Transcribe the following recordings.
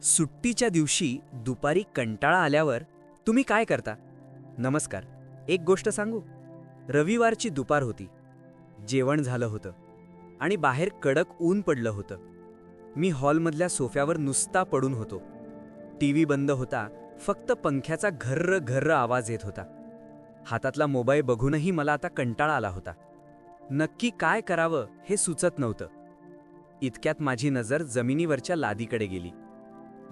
सुट्टीच्या दिवशी दुपारी कंटाळा आल्यावर तुम्ही काय करता? नमस्कार, एक गोष्ट सांगू. रविवारची दुपार होती. जेवण झालं होतं आणि बाहेर कडक ऊन पडलं होतं. मी हॉलमधल्या सोफ्यावर नुसता पडून होतो. टीव्ही बंद होता, फक्त पंख्याचा घर्र घर्र आवाज येत होता. हातातला मोबाईल बघूनही मला आता कंटाळा आला होता. नक्की काय करावं हे सुचत नव्हतं. इतक्यात माझी नजर जमिनीवरच्या लादीकडे गेली.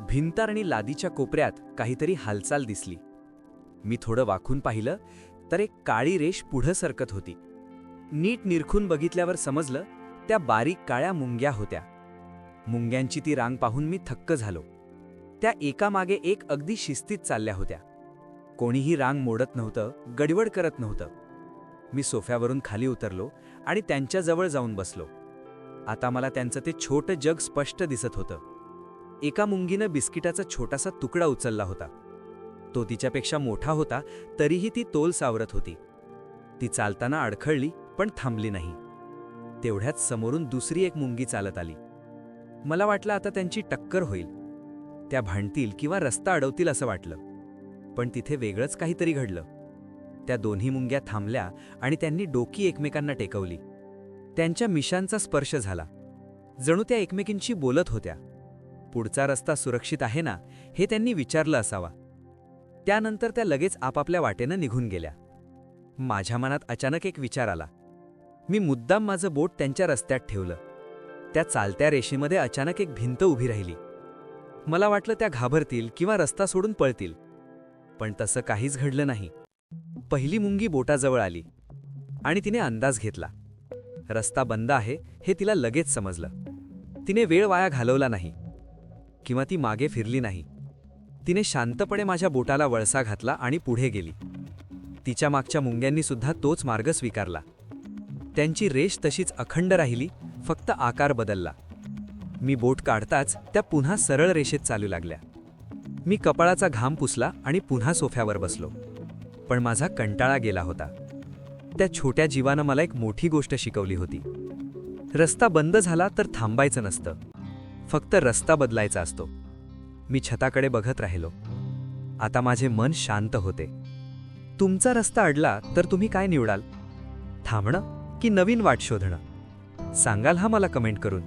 भिंत आणि लादीच्या कोपऱ्यात काहीतरी हालचाल दिसली. मी थोडं वाकून पाहिलं तर एक काळी रेष पुढं सरकत होती. नीट निरखून बघितल्यावर समजलं त्या बारीक काळ्या मुंग्या होत्या. मुंग्यांची ती रांग पाहून मी थक्क झालो. त्या एकामागे एक अगदी शिस्तीत चालल्या होत्या. कोणीही रांग मोडत नव्हतं, गडबड करत नव्हतं. मी सोफ्यावरून खाली उतरलो आणि त्यांच्याजवळ जाऊन बसलो. आता मला त्यांचं ते छोटं जग स्पष्ट दिसत होतं. एका मुंगीनं बिस्किटाचा छोटासा तुकडा उचलला होता. तो तिच्यापेक्षा मोठा होता, तरीही ती तोल सावरत होती. ती चालताना अडखळली पण थांबली नाही. तेवढ्यात समोरून दुसरी एक मुंगी चालत आली. मला वाटलं आता त्यांची टक्कर होईल. त्या भांडतील किंवा रस्ता अडवतील असं वाटलं. पण तिथे वेगळंच काहीतरी घडलं. त्या दोन्ही मुंग्या थांबल्या आणि त्यांनी डोकी एकमेकांना टेकवली. त्यांच्या मिशांचा स्पर्श झाला. जणू त्या एकमेकींशी बोलत होत्या. पुढचा रस्ता सुरक्षित आहे ना, हे त्यांनी विचारलं असावा. त्यानंतर त्या लगेच आपापल्या वाटेनं निघून गेल्या. माझ्या मनात अचानक एक विचार आला. मी मुद्दाम माझं बोट त्यांच्या रस्त्यात ठेवलं. त्या चालत्या रेषेमध्ये अचानक एक भिंत उभी राहिली. मला वाटलं त्या घाबरतील किंवा रस्ता सोडून पळतील. पण तसं काहीच घडलं नाही. पहिली मुंगी बोटाजवळ आली आणि तिने अंदाज घेतला. रस्ता बंद आहे हे तिला लगेच समजलं. तिने वेळ वाया घालवला नाही किंवा ती मागे फिरली नाही. तिने शांतपणे माझ्या बोटाला वळसा घातला आणि पुढे गेली. तिच्या मागच्या मुंग्यांनी सुद्धा तोच मार्ग स्वीकारला. त्यांची रेष तशीच अखंड राहिली, फक्त आकार बदलला. मी बोट काढताच त्या पुन्हा सरळ रेषेत चालू लागल्या. मी कपाळाचा घाम पुसला आणि पुन्हा सोफ्यावर बसलो. पण माझा कंटाळा गेला होता. त्या छोट्या जीवानं मला एक मोठी गोष्ट शिकवली होती. रस्ता बंद झाला तर थांबायचं नसतं, फक्त रस्ता बदलायचा असतो. मी छताकडे बघत राहिलो. आता माझे मन शांत होते. तुमचा रस्ता अडला तर तुम्ही काय निवडाल? थांबणं की नवीन वाट शोधणं? सांगाल हा मला कमेंट करून.